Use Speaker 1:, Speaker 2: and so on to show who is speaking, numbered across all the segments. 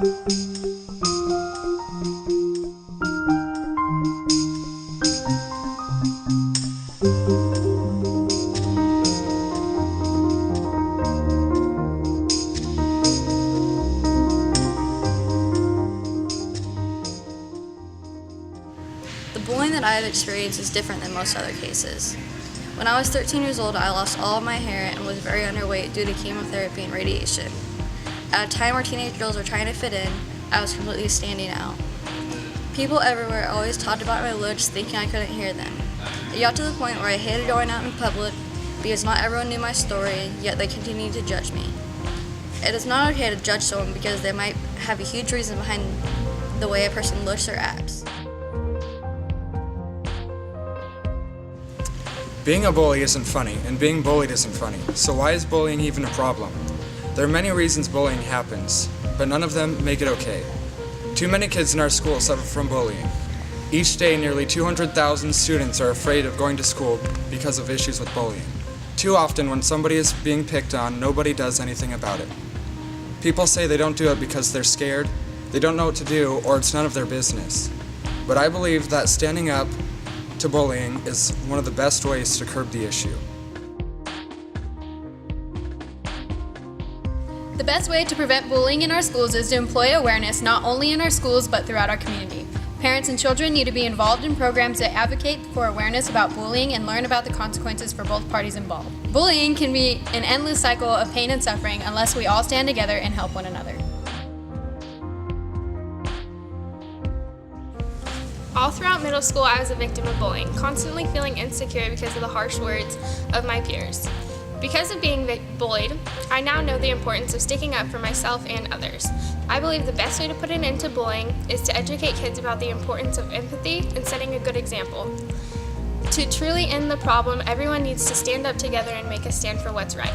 Speaker 1: The bullying that I have experienced is different than most other cases. When I was 13 years old, I lost all of my hair and was very underweight due to chemotherapy and radiation. At a time where teenage girls were trying to fit in, I was completely standing out. People everywhere always talked about my looks, thinking I couldn't hear them. It got to the point where I hated going out in public because not everyone knew my story, yet they continued to judge me. It is not okay to judge someone because they might have a huge reason behind the way a person looks or acts.
Speaker 2: Being a bully isn't funny, and being bullied isn't funny. So why is bullying even a problem? There are many reasons bullying happens, but none of them make it okay. Too many kids in our school suffer from bullying. Each day, nearly 200,000 students are afraid of going to school because of issues with bullying. Too often, when somebody is being picked on, nobody does anything about it. People say they don't do it because they're scared, they don't know what to do, or it's none of their business. But I believe that standing up to bullying is one of the best ways to curb the issue.
Speaker 3: The best way to prevent bullying in our schools is to employ awareness not only in our schools but throughout our community. Parents and children need to be involved in programs that advocate for awareness about bullying and learn about the consequences for both parties involved. Bullying can be an endless cycle of pain and suffering unless we all stand together and help one another.
Speaker 4: All throughout middle school, I was a victim of bullying, constantly feeling insecure because of the harsh words of my peers. Because of being bullied, I now know the importance of sticking up for myself and others. I believe the best way to put an end to bullying is to educate kids about the importance of empathy and setting a good example. To truly end the problem, everyone needs to stand up together and make a stand for what's right.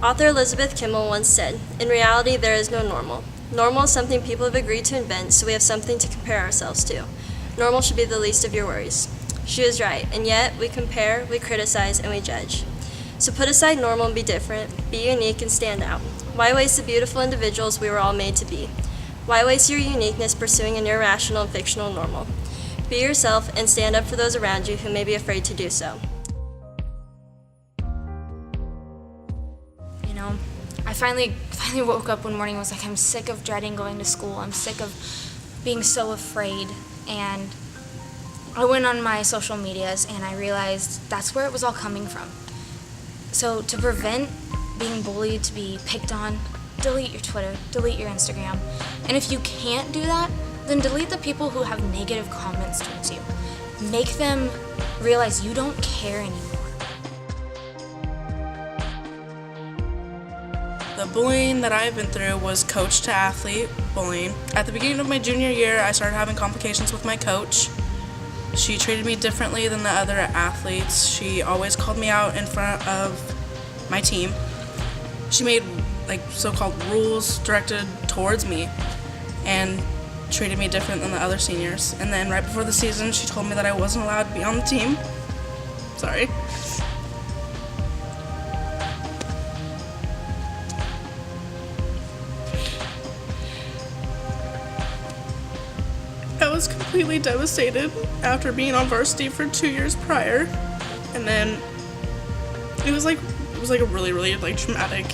Speaker 5: Author Elizabeth Kimmel once said, "In reality, there is no normal. Normal is something people have agreed to invent, so we have something to compare ourselves to. Normal should be the least of your worries." She was right, and yet we compare, we criticize, and we judge. So put aside normal and be different, be unique and stand out. Why waste the beautiful individuals we were all made to be? Why waste your uniqueness pursuing an irrational and fictional normal? Be yourself and stand up for those around you who may be afraid to do so.
Speaker 6: I finally woke up one morning and was like, I'm sick of dreading going to school. I'm sick of being so afraid. And I went on my social medias and I realized that's where it was all coming from. So to prevent being bullied, to be picked on, delete your Twitter, delete your Instagram. And if you can't do that, then delete the people who have negative comments towards you. Make them realize you don't care anymore.
Speaker 7: The bullying that I've been through was coach to athlete bullying. At the beginning of my junior year, I started having complications with my coach. She treated me differently than the other athletes. She always called me out in front of my team. She made so-called rules directed towards me and treated me different than the other seniors. And then right before the season, she told me that I wasn't allowed to be on the team. Sorry. I was completely devastated after being on varsity for 2 years prior, and then it was like a really traumatic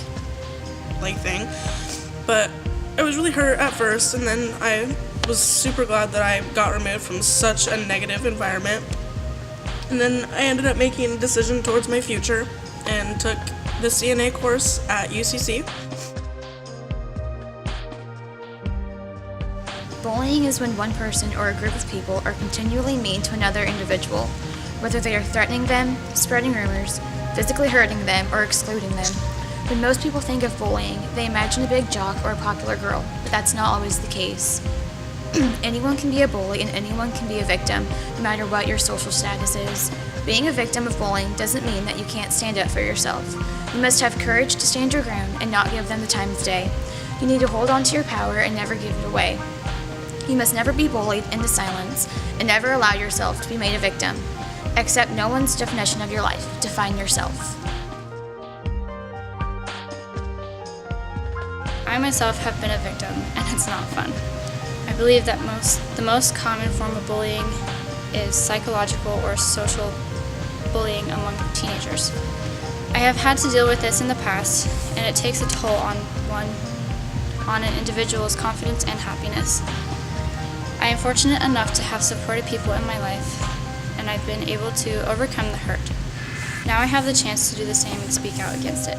Speaker 7: thing. But I was really hurt at first, and then I was super glad that I got removed from such a negative environment. And then I ended up making a decision towards my future and took the CNA course at UCC.
Speaker 8: Bullying is when one person or a group of people are continually mean to another individual, whether they are threatening them, spreading rumors, physically hurting them, or excluding them. When most people think of bullying, they imagine a big jock or a popular girl, but that's not always the case. Anyone can be a bully and anyone can be a victim, no matter what your social status is. Being a victim of bullying doesn't mean that you can't stand up for yourself. You must have courage to stand your ground and not give them the time of day. You need to hold on to your power and never give it away. You must never be bullied into silence and never allow yourself to be made a victim. Accept no one's definition of your life. Define yourself.
Speaker 9: I myself have been a victim, and it's not fun. I believe that the most common form of bullying is psychological or social bullying among teenagers. I have had to deal with this in the past, and it takes a toll on an individual's confidence and happiness. I am fortunate enough to have supported people in my life, and I've been able to overcome the hurt. Now I have the chance to do the same and speak out against it.